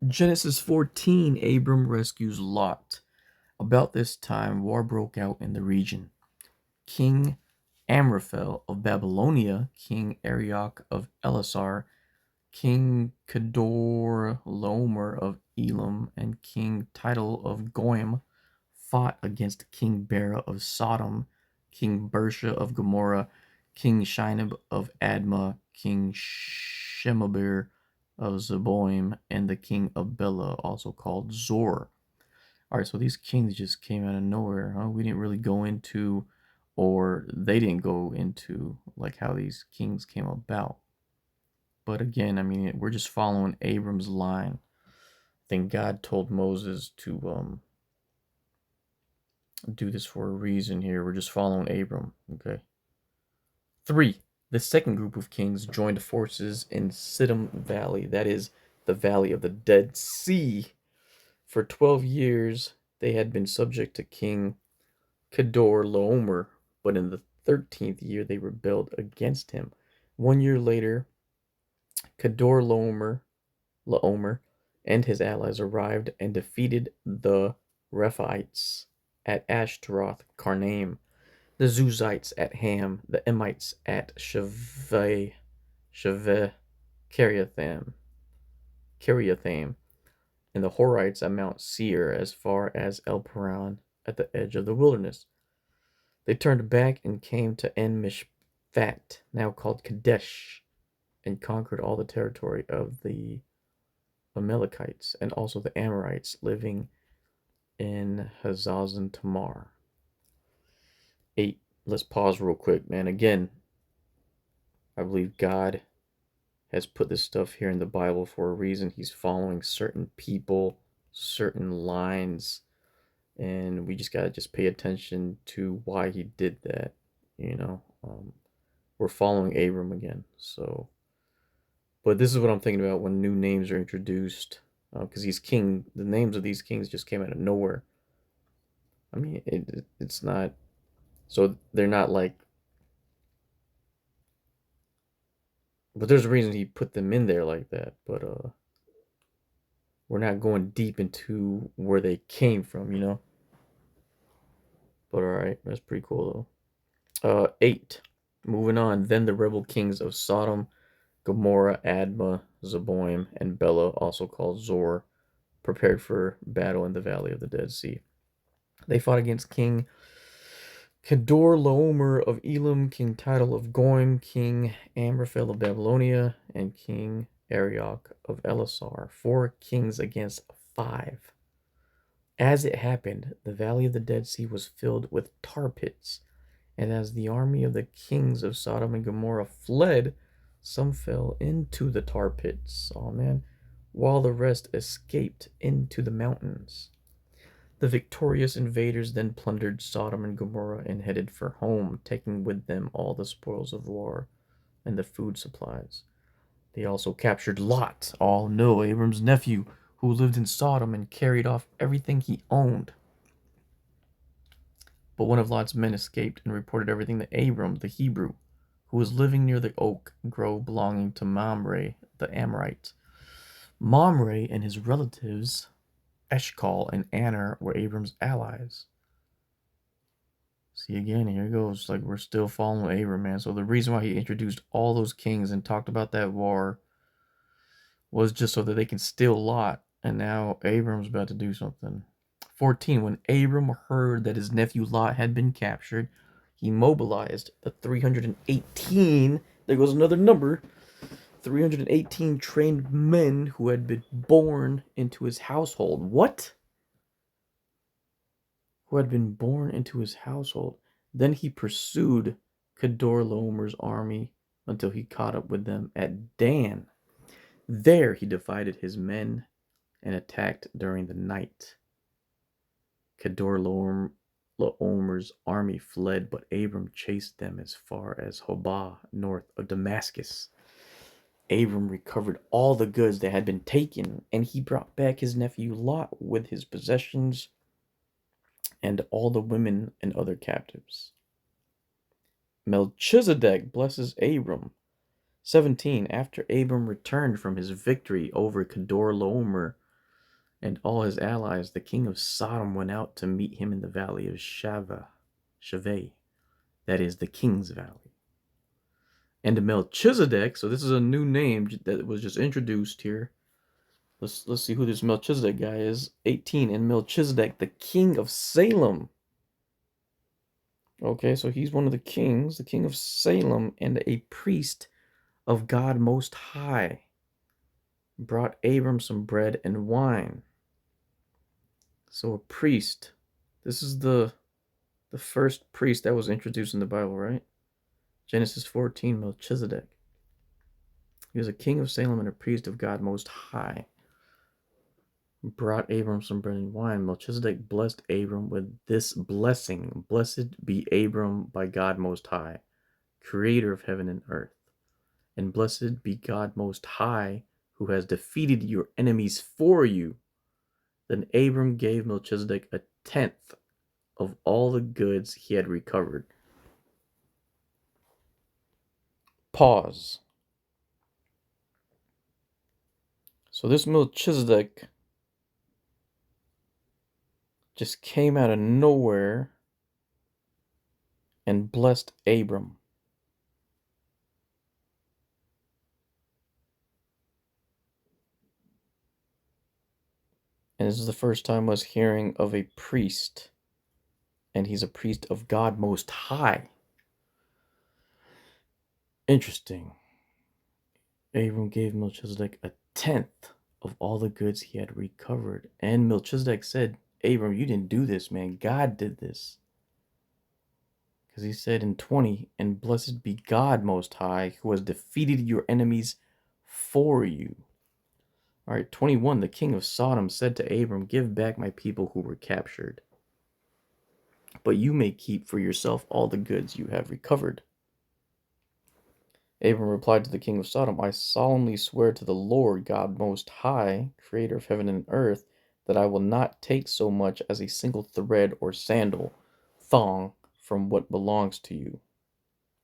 Genesis 14, Abram rescues Lot. About this time, war broke out in the region. King Amraphel of Babylonia, King Arioch of Elasar, King Kedorlaomer of Elam, and King Tidal of Goim fought against King Bera of Sodom, King Bersha of Gomorrah, King Shinab of Admah, King Shemabir of Zeboim, and the king of Bela, also called Zor. All right, so these kings just came out of nowhere, huh? We didn't really go into, or they didn't go into, like how these kings came about. But again, I mean, we're just following Abram's line. I think God told Moses to do this for a reason here. We're just following Abram. Okay. 3. The second group of kings joined forces in Siddim Valley, that is, the Valley of the Dead Sea. For 12 years, they had been subject to King Kedorlaomer, but in the 13th year, they rebelled against him. 1 year later, Kedorlaomer and his allies arrived and defeated the Rephaites at Ashtaroth Karnaim, the Zuzites at Ham, the Emites at Shaveh Kiriathaim, and the Horites at Mount Seir as far as El Paran at the edge of the wilderness. They turned back and came to En Mishpat, now called Kadesh, and conquered all the territory of the Amalekites and also the Amorites living in Hazazon Tamar. 8. Let's pause real quick, man. Again, I believe God has put this stuff here in the Bible for a reason. He's following certain people, certain lines, and we just gotta just pay attention to why he did that. You know, we're following Abram again. So, but this is what I'm thinking about when new names are introduced, because these the names of these kings just came out of nowhere. I mean, it's not. So they're not like, but there's a reason he put them in there like that. But we're not going deep into where they came from, you know. But all right, that's pretty cool though. 8. Moving on. Then the rebel kings of Sodom, Gomorrah, Admah, Zeboim, and Bela, also called Zor, prepared for battle in the valley of the Dead Sea. They fought against King Kedorlaomer of Elam, King Tidal of Goim, King Amraphel of Babylonia, and King Arioch of Elasar. 4 kings against 5. As it happened, the valley of the Dead Sea was filled with tar pits, and as the army of the kings of Sodom and Gomorrah fled, some fell into the tar pits, oh man, while the rest escaped into the mountains. The victorious invaders then plundered Sodom and Gomorrah and headed for home, taking with them all the spoils of war and the food supplies. They also captured Lot, oh no, Abram's nephew, who lived in Sodom, and carried off everything he owned. But one of Lot's men escaped and reported everything to Abram, the Hebrew, who was living near the oak grove belonging to Mamre, the Amorite. Mamre and his relatives, Eshcol and Aner, were Abram's allies. See, again, here it goes. Like, we're still following Abram, man. So the reason why he introduced all those kings and talked about that war was just so that they can steal Lot. And now Abram's about to do something. 14. When Abram heard that his nephew Lot had been captured, he mobilized the 318, there goes another number, 318 trained men who had been born into his household. What? Who had been born into his household. Then he pursued Kedorlaomer's army until he caught up with them at Dan. There he divided his men and attacked during the night. Kedorlaomer's army fled, but Abram chased them as far as Hobah, north of Damascus. Abram recovered all the goods that had been taken, and he brought back his nephew Lot with his possessions and all the women and other captives. Melchizedek blesses Abram. 17. After Abram returned from his victory over Kedorlaomer, and all his allies, the king of Sodom went out to meet him in the valley of Shaveh, that is the king's valley. And Melchizedek, so this is a new name that was just introduced here. Let's see who this Melchizedek guy is. 18, and Melchizedek, the king of Salem. Okay, so he's one of the kings, the king of Salem, and a priest of God Most High, brought Abram some bread and wine. So a priest. This is the first priest that was introduced in the Bible, right? Genesis 14, Melchizedek. He was a king of Salem and a priest of God Most High. Brought Abram some bread and wine. Melchizedek blessed Abram with this blessing. Blessed be Abram by God Most High, creator of heaven and earth. And blessed be God Most High, who has defeated your enemies for you. Then Abram gave Melchizedek a tenth of all the goods he had recovered. Pause. So this Melchizedek just came out of nowhere and blessed Abram. And this is the first time I was hearing of a priest, and he's a priest of God Most High. Interesting. Abram gave Melchizedek a tenth of all the goods he had recovered. And Melchizedek said, Abram, you didn't do this, man. God did this. Because he said in 20, and blessed be God Most High, who has defeated your enemies for you. All right, 21, the king of Sodom said to Abram, give back my people who were captured, but you may keep for yourself all the goods you have recovered. Abram replied to the king of Sodom, I solemnly swear to the Lord God Most High, creator of heaven and earth, that I will not take so much as a single thread or sandal thong from what belongs to you.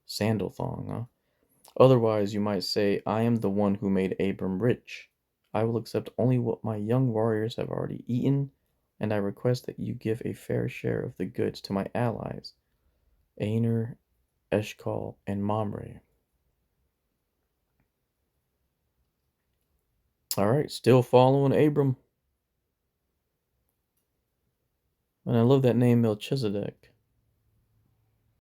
Sandal thong, huh? Otherwise, you might say, I am the one who made Abram rich. I will accept only what my young warriors have already eaten, and I request that you give a fair share of the goods to my allies, Aner, Eshcol, and Mamre. All right, still following Abram. And I love that name, Melchizedek.